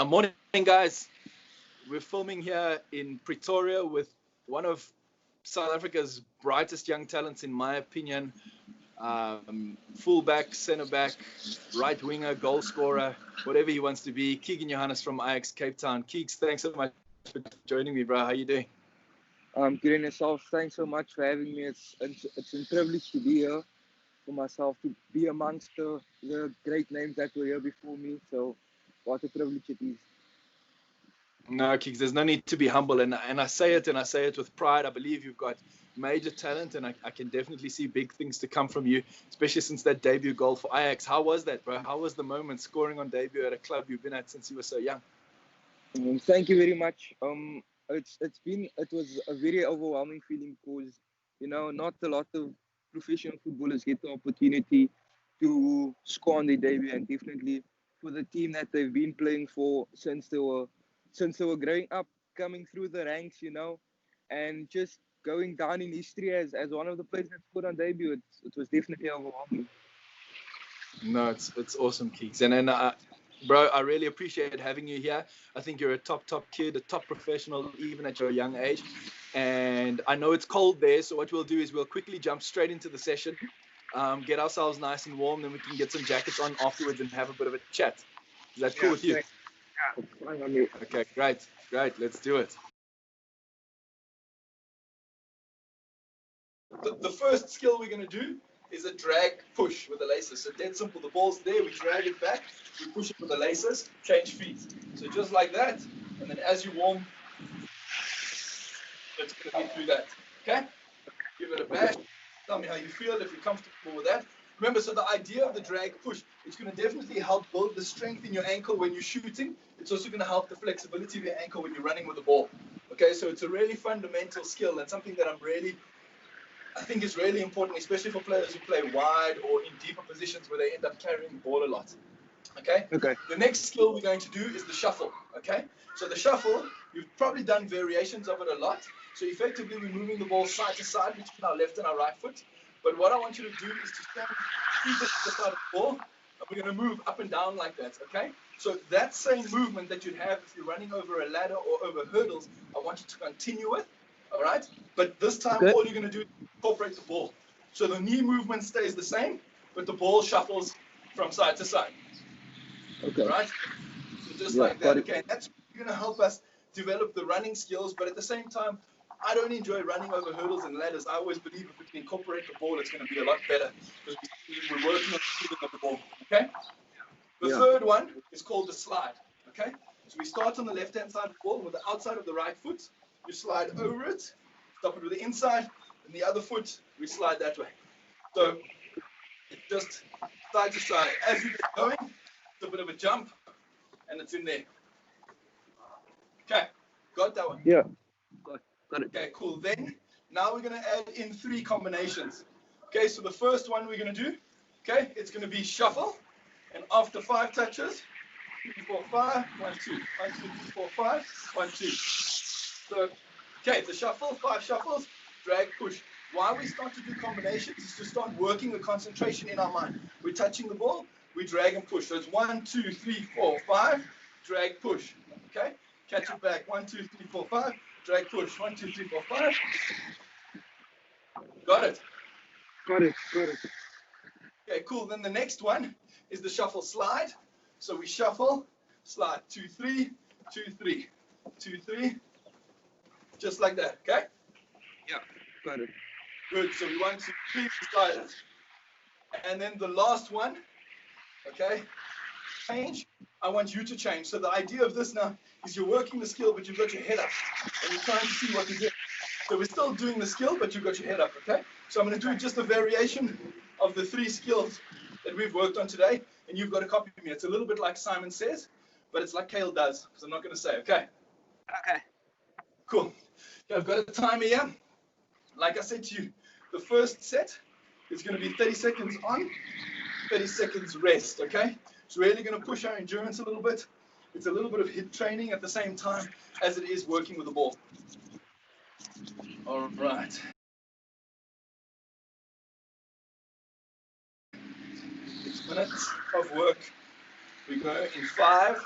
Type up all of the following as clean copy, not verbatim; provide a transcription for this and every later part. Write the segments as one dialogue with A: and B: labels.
A: Morning, guys. We're filming here in Pretoria with one of South Africa's brightest young talents, in my opinion. Fullback, centre back, right winger, goal scorer, whatever he wants to be. Kegan Johannes from Ajax, Cape Town. Keeks, thanks so much for joining me, bro. How you doing?
B: Good yourself. Thanks so much for having me. It's a privilege to be here for myself, to be amongst the great names that were here before me. So, what a privilege it is.
A: No, Keeks, there's no need to be humble. And I say it with pride. I believe you've got major talent, and I can definitely see big things to come from you, especially since that debut goal for Ajax. How was that, bro? How was the moment scoring on debut at a club you've been at since you were so young?
B: Thank you very much. It was a very overwhelming feeling because not a lot of professional footballers get the opportunity to score on their debut, and definitely for the team that they've been playing for since they were growing up, coming through the ranks, and just going down in history as one of the players that scored on debut. It was definitely overwhelming.
A: No, it's awesome, Keeks. And then, bro, I really appreciate having you here. I think you're a top kid, a top professional, even at your young age. And I know it's cold there, so what we'll do is we'll quickly jump straight into the session, get ourselves nice and warm, then we can get some jackets on afterwards and have a bit of a chat. Is that cool with you?
B: Yeah, it's fine on me.
A: Okay, great. Let's do it. The first skill we're going to do is a drag push with the laces. So dead simple, the ball's there, we drag it back, we push it with the laces, change feet. So just like that, and then as you warm, it's going to be through that. Okay? Give it a bash. Tell me how you feel, if you're comfortable with that. Remember, so the idea of the drag push, it's going to definitely help build the strength in your ankle when you're shooting. It's also going to help the flexibility of your ankle when you're running with the ball. Okay, so it's a really fundamental skill and something that I think is really important, especially for players who play wide or in deeper positions where they end up carrying the ball a lot. Okay?
B: Okay.
A: The next skill we're going to do is the shuffle. Okay? So the shuffle, you've probably done variations of it a lot. So effectively, we're moving the ball side to side between our left and our right foot. But what I want you to do is to stand feet to the side of the ball, and we're going to move up and down like that. Okay? So that same movement that you'd have if you're running over a ladder or over hurdles, I want you to continue with. All right? But this time,
B: Okay.
A: all you're going to do is incorporate the ball. So the knee movement stays the same, but the ball shuffles from side to side.
B: Okay.
A: Right? So just like that. Okay, and that's going to help us develop the running skills, but at the same time, I don't enjoy running over hurdles and ladders. I always believe if we can incorporate the ball, it's going to be a lot better because we're working on the shooting of the ball. Okay? The third one is called the slide. Okay? So we start on the left-hand side of the ball with the outside of the right foot. You slide over it, stop it with the inside, and the other foot, we slide that way. So it's just side to side. As you get going, it's a bit of a jump, and it's in there. Okay, got that one?
B: Yeah, got it.
A: Okay, cool. Then, now we're going to add in 3 combinations. Okay, so the first one we're going to do, okay, it's going to be shuffle, and after 5 touches, 3, 4, 5, 1, 2, 1, 2, 3, 4, 5, 1, 2. So, okay, it's a shuffle, 5 shuffles, drag, push. Why we start to do combinations is to start working the concentration in our mind. We're touching the ball, we drag and push. So it's 1, 2, 3, 4, 5, drag, push. Okay? Catch it back. 1, 2, 3, 4, 5, drag, push. 1, 2, 3, 4, 5. Got it?
B: Got it.
A: Okay, cool. Then the next one is the shuffle slide. So we shuffle, slide, 2, 3, 2, 3, 2, 3. Just like that, okay?
B: Yeah, got it.
A: Good. So we 1, 2, 3, slide it. And then the last one, okay, change. I want you to change. So the idea of this now is you're working the skill, but you've got your head up, and you're trying to see what to do. So we're still doing the skill, but you've got your head up, okay? So I'm going to do just a variation of the 3 skills that we've worked on today, and you've got to copy me. It's a little bit like Simon says, but it's like Cayle does, because I'm not going to say, okay?
B: Okay.
A: Cool. Okay, I've got a timer here. Like I said to you, the first set is going to be 30 seconds on, 30 seconds rest, okay? It's really going to push our endurance a little bit. It's a little bit of hit training at the same time as it is working with the ball. All right. 6 minutes of work. We go in 5,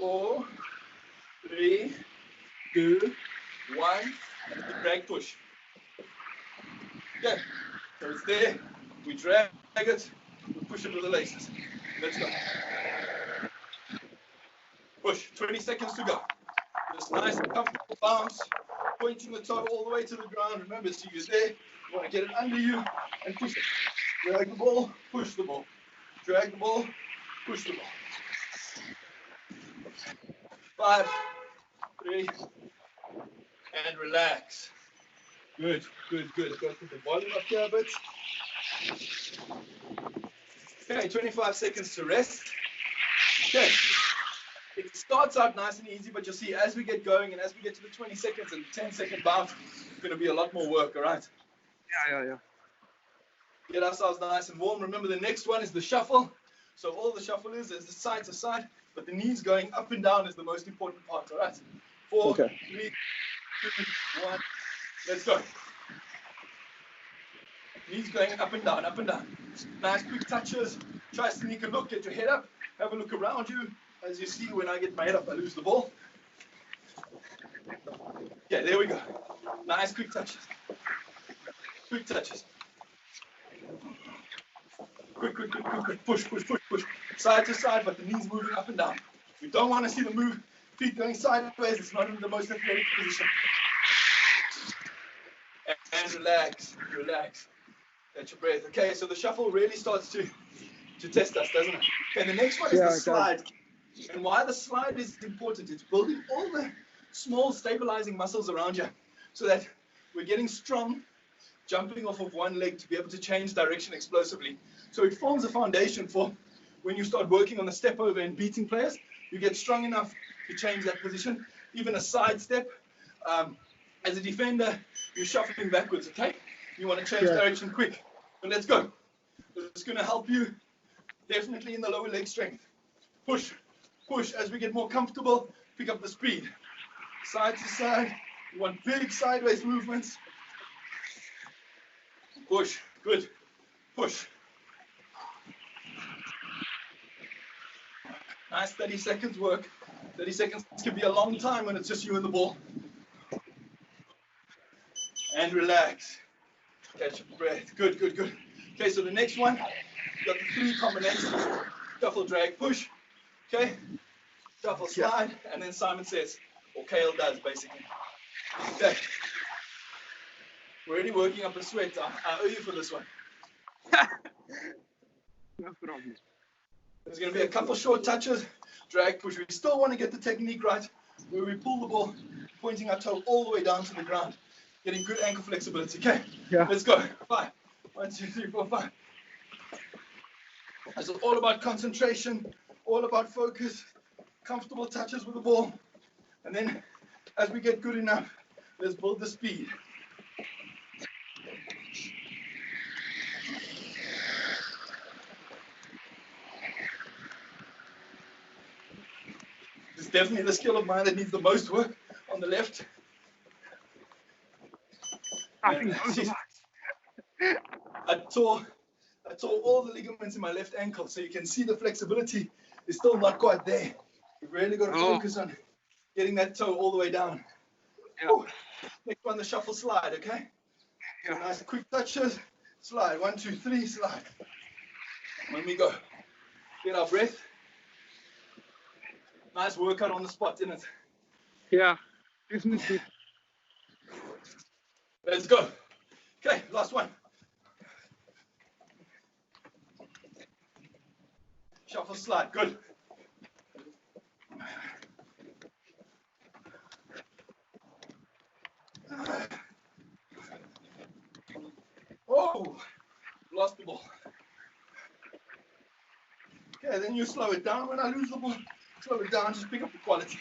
A: 4, 3, 2, 1, and the drag push. Okay, so it's there. We drag it, we push it with the laces. Let's go. Push, 20 seconds to go. This nice comfortable bounce, pointing the toe all the way to the ground. Remember, so you're there, you want to get it under you and push it. Drag the ball, push the ball. Drag the ball, push the ball. 5, 3, and relax. Good, good, good. I've got to put the volume up here a bit. Okay, 25 seconds to rest. Okay, it starts out nice and easy, but you'll see as we get going and as we get to the 20 seconds and 10-second bounce, it's going to be a lot more work, all right?
B: Yeah.
A: Get ourselves nice and warm. Remember, the next one is the shuffle. So all the shuffle is the side to side, but the knees going up and down is the most important part, all right? 4, 3, 2, 1, let's go. Knees going up and down, up and down. Nice quick touches. Try to sneak a look, get your head up, have a look around you. As you see, when I get my head up, I lose the ball. Yeah, there we go. Nice quick touches. Quick touches. Quick. Push. Side to side, but the knees moving up and down. We don't want to see the feet going sideways. It's not in the most athletic position. And relax. Catch your breath. Okay, so the shuffle really starts to test us, doesn't it? Okay, the next one is the slide. And why the slide is important, it's building all the small stabilizing muscles around you so that we're getting strong, jumping off of one leg to be able to change direction explosively. So it forms a foundation for when you start working on the step over and beating players, you get strong enough to change that position. Even a side step. As a defender, you're shuffling backwards, okay? You want to change direction quick. So let's go. It's going to help you definitely in the lower leg strength. Push. As we get more comfortable, pick up the speed. Side to side. You want big sideways movements. Push. Good. Push. Nice 30 seconds work. 30 seconds can be a long time when it's just you and the ball. And relax. Catch your breath. Good. Okay, so the next one, you got the 3 combinations. Shuffle, drag, push. Okay? Shuffle, slide, and then Simon says, or Cayle does, basically. Okay. We're already working up a sweat. I owe you for this one.
B: No problem.
A: There's going to be a couple short touches, drag, push. We still want to get the technique right, where we pull the ball, pointing our toe all the way down to the ground, getting good ankle flexibility. Okay, Let's go. 5. 1, 2, 3, 4, 5. It's all about concentration, all about focus, comfortable touches with the ball. And then as we get good enough, let's build the speed. It's definitely the skill of mine that needs the most work on the left. I tore all the ligaments in my left ankle, so you can see the flexibility is still not quite there. You've really got to focus on getting that toe all the way down. Yeah. Next one, the shuffle slide, okay? So nice quick touches, slide. 1, 2, 3, slide. When we go, get our breath. Nice workout on the spot, isn't it?
B: Yeah, definitely.
A: Let's go. Okay, last one. Shuffle slide, good. Oh, lost the ball. Okay, then you slow it down. When I lose the ball, slow it down, just pick up the quality.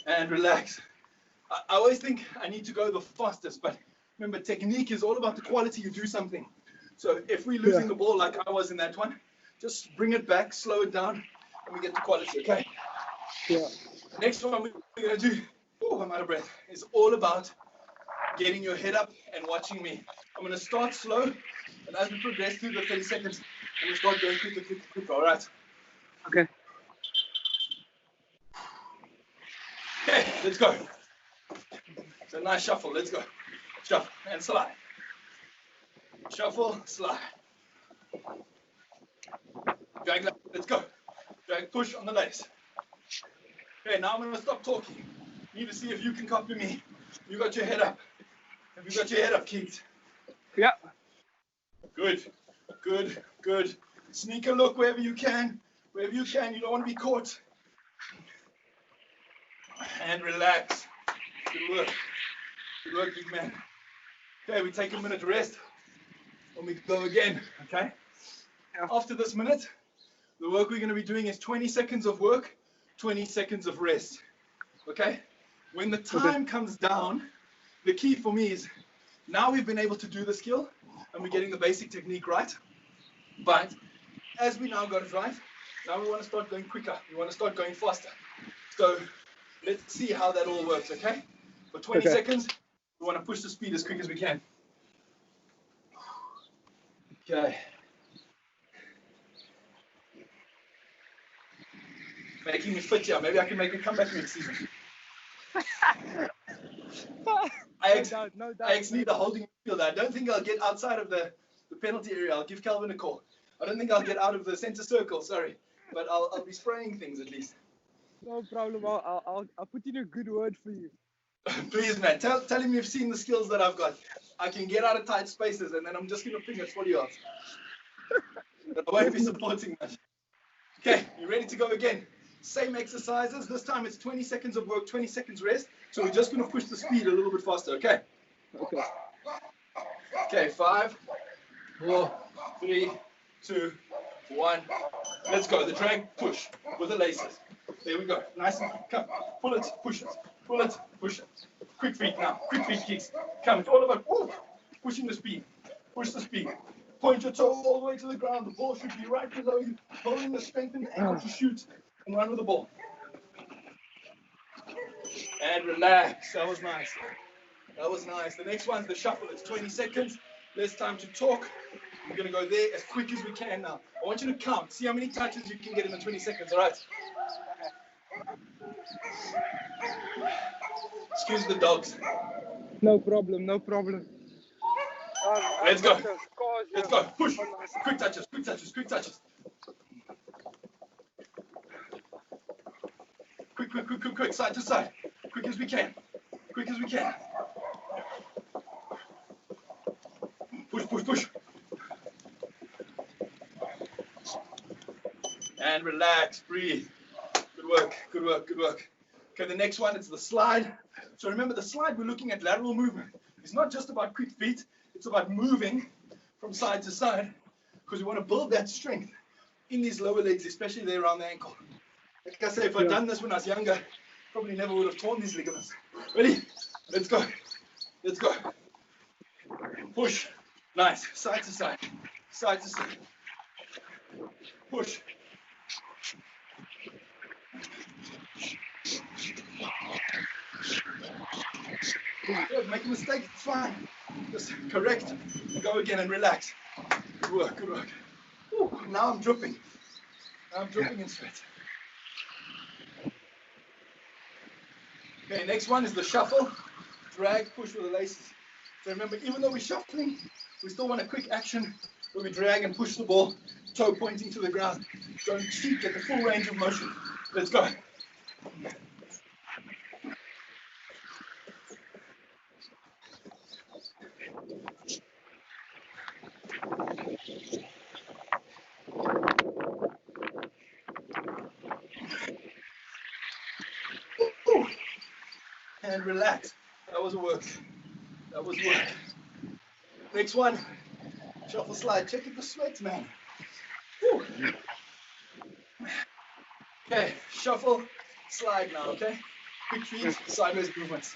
A: And relax. I always think I need to go the fastest, but remember, technique is all about the quality you do something. So if we're losing the ball like I was in that one, just bring it back, slow it down, and we get the quality, okay?
B: Yeah.
A: Next one we're going to do, I'm out of breath, is all about getting your head up and watching me. I'm going to start slow, and as we progress through the 30 seconds, And we start going quicker, all right?
B: Okay.
A: Okay, let's go. It's a nice shuffle, let's go. Shuffle and slide. Shuffle, slide. Drag, let's go. Drag, push on the lace. Okay, now I'm going to stop talking. Need to see if you can copy me. You got your head up. Have you got your head up, Keith?
B: Yeah.
A: Good, good, good. Sneak a look wherever you can. Wherever you can, you don't want to be caught. And relax. Good work. Good work, big man. Okay, we take a minute to rest. And we go again, okay?
B: Yeah.
A: After this minute, the work we're going to be doing is 20 seconds of work, 20 seconds of rest, okay? When the time comes down, the key for me is now we've been able to do the skill and we're getting the basic technique right. But as we now got it right, now we want to start going quicker. We want to start going faster. So let's see how that all works, okay? For 20 seconds, we want to push the speed as quick as we can. Okay. Making me fit here. Maybe I can make a comeback next season. Ajax need a holding midfielder. I don't think I'll get outside of the penalty area. I'll give Calvin a call. I don't think I'll get out of the center circle, sorry. But I'll be spraying things at least.
B: No problem. I'll put in a good word for you.
A: Please, man. Tell him you've seen the skills that I've got. I can get out of tight spaces and then I'm just going to ping it 40 yards. But I won't be supporting much. Okay, you ready to go again? Same exercises. This time it's 20 seconds of work, 20 seconds rest. So we're just going to push the speed a little bit faster, okay?
B: Okay.
A: Okay, 5, 4, 3, 2, 1. Let's go. The drag push with the laces. There we go. Nice and quick. Come. Pull it, push it. Pull it, push it. Quick feet now. Quick feet kicks. Come. It's all about pushing the speed. Push the speed. Point your toe all the way to the ground. The ball should be right below you. Holding the strength in the ankle to shoot and run with the ball. And relax. That was nice. That was nice. The next one's the shuffle. It's 20 seconds. Less time to talk. We're going to go there as quick as we can now. I want you to count. See how many touches you can get in the 20 seconds. All right? Excuse the dogs.
B: No problem. No problem.
A: Let's go. Let's go. Push. Quick touches. Quick touches. Quick touches. Quick. Side to side. Quick as we can. Quick as we can. Push. And relax. Breathe. Good work. Okay, the next one is the slide. So remember, the slide, we're looking at lateral movement. It's not just about quick feet. It's about moving from side to side because we want to build that strength in these lower legs, especially there around the ankle. Like I say, if I'd done this when I was younger, probably never would have torn these ligaments. Ready? Let's go. Push. Nice. Side to side. Push. Good. Make a mistake, it's fine. Just correct. Go again and relax. Good work. Ooh, now I'm dripping. In sweat. Okay, next one is the shuffle. Drag, push with the laces. So remember, even though we're shuffling, we still want a quick action where we drag and push the ball, toe pointing to the ground. Don't cheat, get the full range of motion. Let's go. And relax. That was work. Next one. Shuffle slide. Check out the sweat, man. Woo. Okay, shuffle, slide now, okay? Quick feet, sideways movements.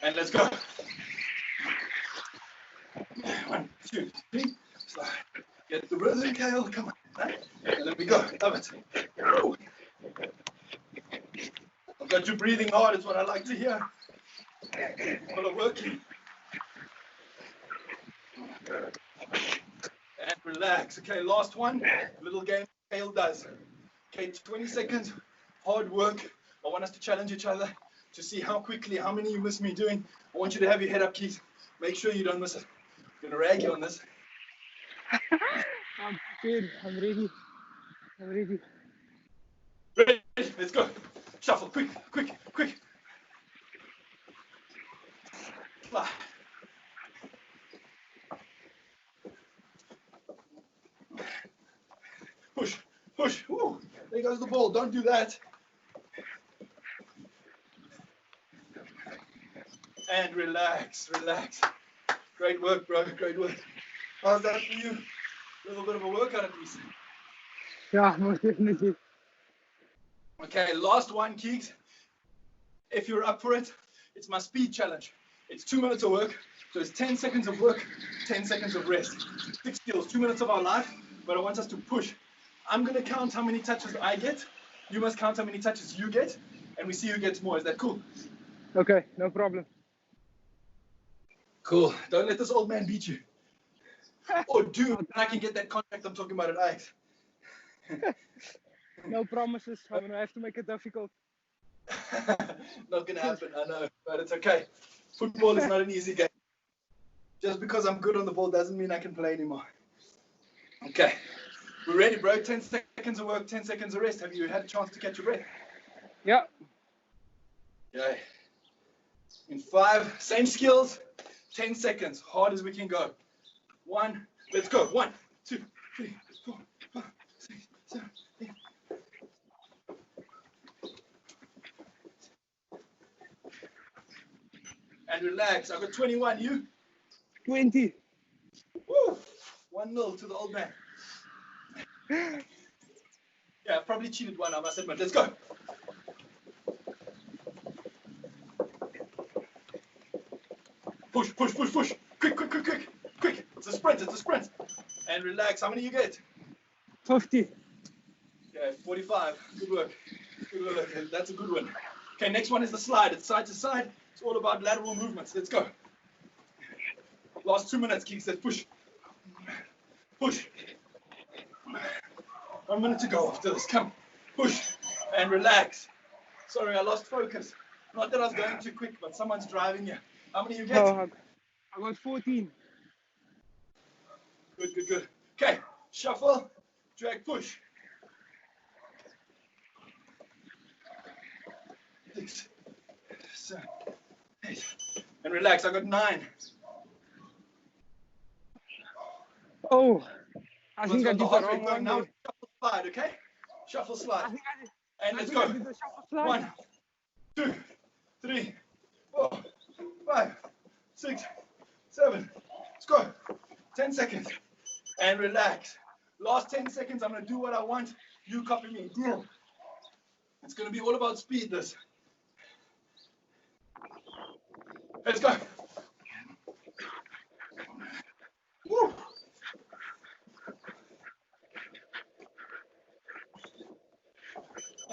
A: And let's go. 1, 2, 3, slide. Get the rhythm, Cayle, come on. Right? And then we go, love it. Woo. I've got you breathing hard, is what I like to hear. Full of working. And relax. Okay, last one. Little game Cayle does. Okay, 20 seconds. Hard work. I want us to challenge each other to see how quickly, how many you miss me doing. I want you to have your head up, Keith. Make sure you don't miss it. I'm going to rag you on this.
B: I'm prepared. I'm ready. I'm ready.
A: Ready? Let's go. Shuffle. Quick, quick, quick. Fly. Push, push. Woo. There goes the ball. Don't do that. And relax, relax. Great work, bro. Great work. How's that for you? A little bit of a workout at least.
B: Yeah, most definitely.
A: Okay, last one, Keeks. If you're up for it, it's my speed challenge. It's 2 minutes of work. So it's 10 seconds of work, 10 seconds of rest. 6 skills, 2 minutes of our life, but I want us to push. I'm going to count how many touches I get. You must count how many touches you get, and we see who gets more. Is that cool?
B: Okay, no problem.
A: Cool. Don't let this old man beat you. Or do, and I can get that contract I'm talking about at Ajax.
B: No promises. I'm going to have to make it difficult.
A: Not going to happen, I know, but it's okay. Football is not an easy game. Just because I'm good on the ball doesn't mean I can play anymore. Okay. We're ready, bro. 10 seconds of work, 10 seconds of rest. Have you had a chance to catch your breath?
B: Yeah.
A: Okay. In 5, same skills, 10 seconds, hard as we can go. 1, let's go. 1, 2, 3, 4, 5, 6, 7, 8. And relax. I've got 21. You?
B: 20.
A: Woo! 1-0 to the old man. Yeah, I probably cheated one, I must admit. Let's go. Push, push, push, push. Quick, quick, quick, quick. Quick. It's a sprint, it's a sprint. And relax. How many you get?
B: 50.
A: Yeah, 45. Good work. Good work. That's a good one. Okay, next one is the slide. It's side to side. It's all about lateral movements. Let's go. Last 2 minutes, Keeks. Let's push. Push. 1 minute to go after this. Come. Push. And relax. Sorry, I lost focus. Not that I was going too quick, but someone's driving you. How many you get?
B: Oh, I got 14.
A: Good, good, good. Okay. Shuffle. Drag, push. 6, 7, 8. And relax. I got 9.
B: Oh, I think I did the
A: halfway
B: wrong
A: point.
B: one.
A: Now shuffle slide, okay? Shuffle slide. And let's go.
B: I did the shuffle slide.
A: 1, 2, 3, 4, 5, 6, 7. Let's go. 10 seconds. And relax. Last 10 seconds, I'm going to do what I want. You copy me. Deal. It's going to be all about speed, this. Let's go. Woo.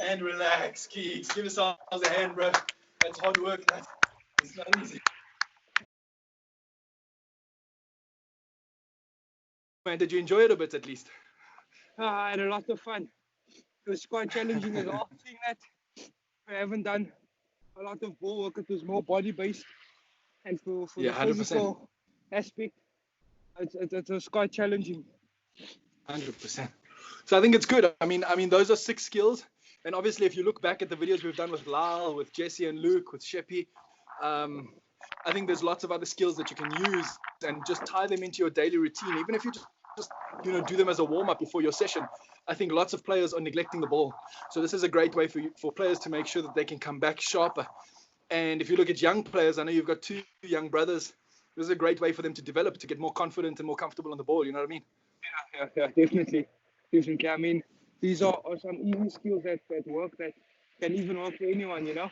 A: And relax, Keeks. Give yourselves a hand, bro. That's hard work. It's not easy. Man, did you enjoy it a bit at least?
B: I had a lot of fun. It was quite challenging as well. Seeing that I haven't done a lot of ball work. It was more body based, and for
A: Yeah,
B: the physical aspect, it was quite challenging.
A: 100%. So I think it's good. I mean, those are 6 skills, and obviously, if you look back at the videos we've done with Lyle, with Jesse and Luke, with Sheppy, I think there's lots of other skills that you can use and just tie them into your daily routine, even if you just do them as a warm up before your session. I think lots of players are neglecting the ball. So this is a great way for players to make sure that they can come back sharper. And if you look at young players, I know you've got 2 young brothers. This is a great way for them to develop, to get more confident and more comfortable on the ball. You know what I mean?
B: Yeah, definitely. I mean, these are some easy skills that work, that can even work for anyone, you know?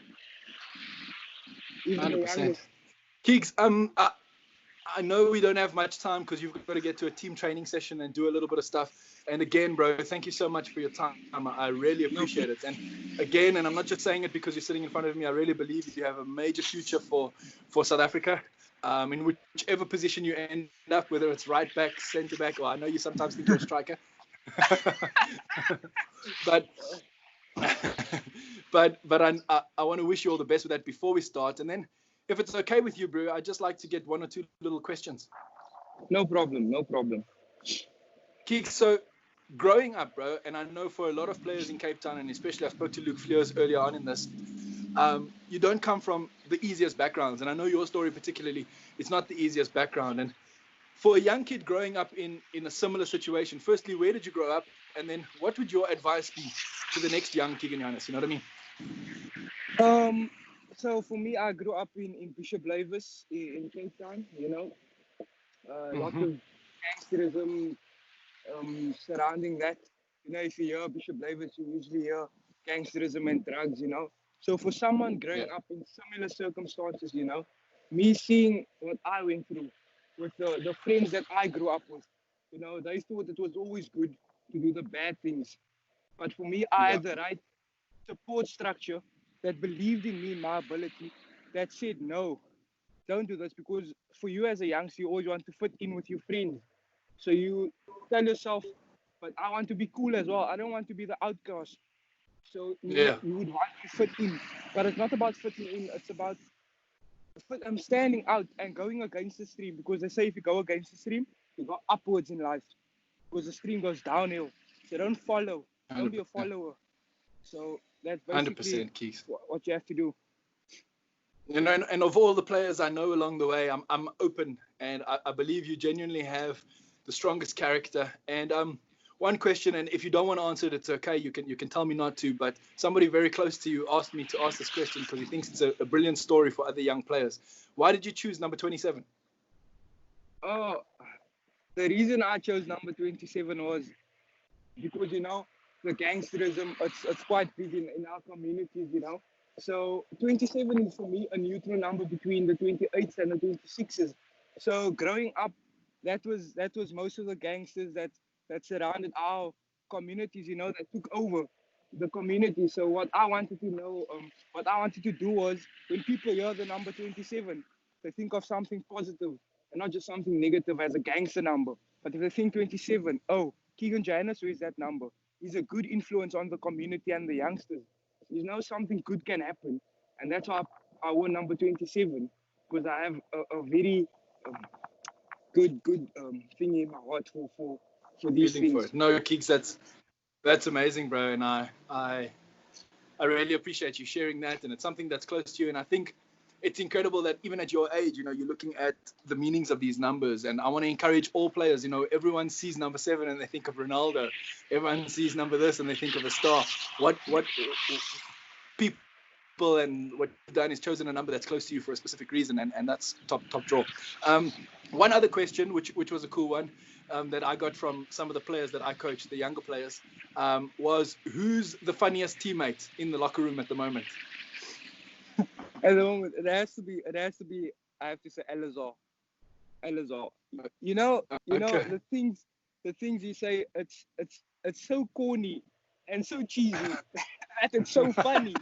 B: Even
A: 100%. Keeks, I know we don't have much time because you've got to get to a team training session and do a little bit of stuff. And again, bro, thank you so much for your time. I really appreciate it. And again, and I'm not just saying it because you're sitting in front of me, I really believe you have a major future for South Africa. in whichever position you end up, whether it's right back, centre back, or I know you sometimes think you're a striker. but I want to wish you all the best with that before we start. And then, if it's okay with you, bro, I'd just like to get one or two little questions.
B: No problem, no problem.
A: Keek, so growing up, bro, and I know for a lot of players in Cape Town, and especially I spoke to Luke Fleurs earlier on in this, you don't come from the easiest backgrounds. And I know your story particularly, it's not the easiest background. And for a young kid growing up in a similar situation, firstly, where did you grow up? And then what would your advice be to the next young Kegan Johannes? You know what I mean?
B: So for me, I grew up in Bishop Lavis in Cape Town, you know. Lots of gangsterism surrounding that. You know, if you hear Bishop Lavis, you usually hear gangsterism and drugs, you know. So for someone growing up in similar circumstances, you know, me seeing what I went through with the friends that I grew up with, you know, they thought it was always good to do the bad things. But for me, I had the right support structure that believed in me, my ability, that said, no, don't do this, because for you as a youngster, you always want to fit in with your friends. So you tell yourself, but I want to be cool as well. I don't want to be the outcast. So you would want to fit in. But it's not about fitting in. It's about standing out and going against the stream. Because they say if you go against the stream, you go upwards in life. Because the stream goes downhill. So don't follow. Don't be a follower. So that's basically
A: 100%,
B: what you have to do.
A: You know, and of all the players I know along the way, I'm open, and I believe you genuinely have the strongest character. And one question, and if you don't want to answer it, it's okay. You can tell me not to. But somebody very close to you asked me to ask this question because he thinks it's a brilliant story for other young players. Why did you choose number 27?
B: Oh, the reason I chose number 27 was because, you know, the gangsterism, it's quite big in our communities, you know. So 27 is for me a neutral number between the 28s and the 26s. So growing up, that was most of the gangsters that surrounded our communities, you know, that took over the community. So what I wanted to know, what I wanted to do was, when people hear the number 27, they think of something positive and not just something negative as a gangster number. But if they think 27, oh, Kegan Johannes, who is that number? He's a good influence on the community and the youngsters. You know, something good can happen. And that's why I won number 27, because I have a very good thing in my heart for these
A: Feeling
B: things.
A: for it. No, Keeks, that's amazing, bro. And I really appreciate you sharing that. And it's something that's close to you. And I think it's incredible that even at your age, you know, you're looking at the meanings of these numbers. And I want to encourage all players, you know, everyone sees number 7 and they think of Ronaldo. Everyone sees number this and they think of a star. What people and what you've done is chosen a number that's close to you for a specific reason. And that's top draw. One other question, which was a cool one, that I got from some of the players that I coached, the younger players, was who's the funniest teammate in the locker room at the moment?
B: At the moment, it has to be. I have to say, Elazar. You know, the things you say. It's so corny and so cheesy, and it's so funny.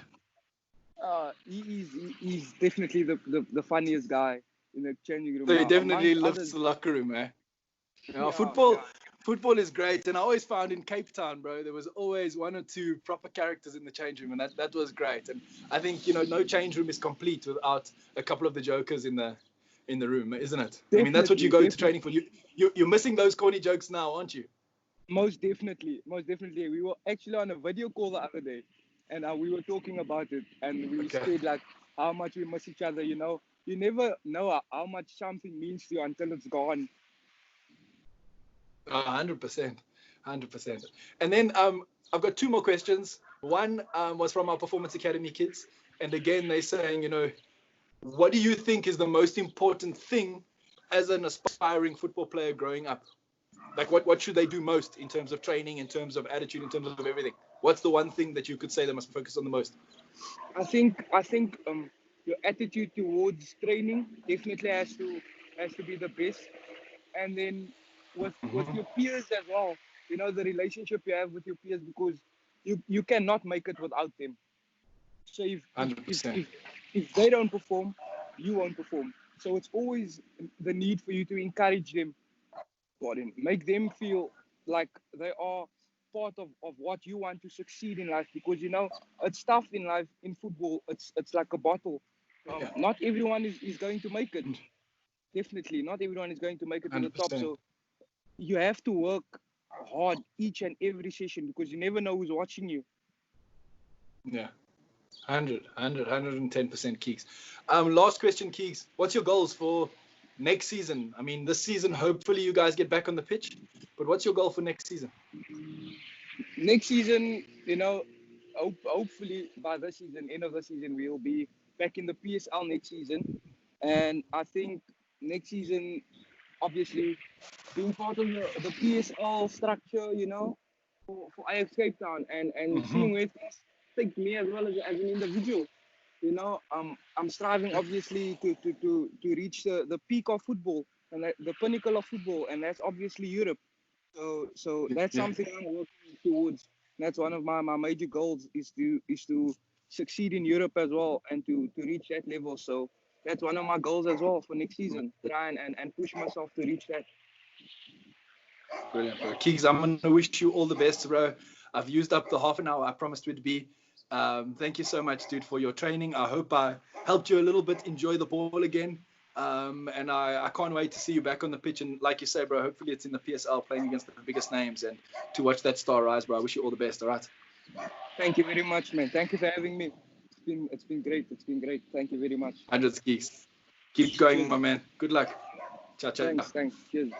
B: He's definitely the funniest guy in the changing room.
A: So he definitely lifts the locker room, eh? Football is great, and I always found in Cape Town, bro, there was always one or two proper characters in the change room, and that was great. And I think, you know, no change room is complete without a couple of the jokers in the room, isn't it? Definitely, I mean, that's what you go to training for. You're missing those corny jokes now, aren't you?
B: Most definitely. We were actually on a video call the other day, and we were talking about it, and we said like how much we miss each other. You know, you never know how much something means to you until it's gone.
A: 100%. And then I've got two more questions. One was from our Performance Academy kids. And again, they're saying, you know, what do you think is the most important thing as an aspiring football player growing up? Like, what should they do most in terms of training, in terms of attitude, in terms of everything? What's the one thing that you could say they must focus on the most?
B: I think your attitude towards training definitely has to be the best. And then with your peers as well, you know, the relationship you have with your peers, because you cannot make it without them. So if they don't perform, you won't perform. So it's always the need for you to encourage them, make them feel like they are part of what you want to succeed in life, because it's tough in life. In football, it's like a bottle. Not everyone is going to make it. Definitely not everyone is going to make it to the top.
A: 100%.
B: So you have to work hard each and every session, because you never know who's watching you.
A: Yeah. 110% Keeks. Last question, Keeks. What's your goals for next season? I mean, this season, hopefully you guys get back on the pitch, but what's your goal for next season?
B: Next season, hopefully by this season, end of the season, we'll be back in the PSL next season. And I think next season, obviously, being part of the PSL structure, for Ajax Cape Town, and seeing where things take me as well as an individual. I'm striving obviously to reach the peak of football and the pinnacle of football, and that's obviously Europe. So that's something I'm working towards. That's one of my major goals, is to succeed in Europe as well, and to reach that level. So that's one of my goals as well for next season. Try and push myself to reach that.
A: Brilliant, bro. Keeks, I'm going to wish you all the best, bro. I've used up the half an hour I promised would be. Thank you so much, dude, for your training. I hope I helped you a little bit enjoy the ball again. And I can't wait to see you back on the pitch. And like you say, bro, hopefully it's in the PSL playing against the biggest names, and to watch that star rise, bro. I wish you all the best, all right?
B: Thank you very much, man. Thank you for having me. It's been great. It's been great. Thank you very much.
A: 100 Keeks. Keep going, my man. Good luck. Ciao, ciao.
B: Thanks. Cheers.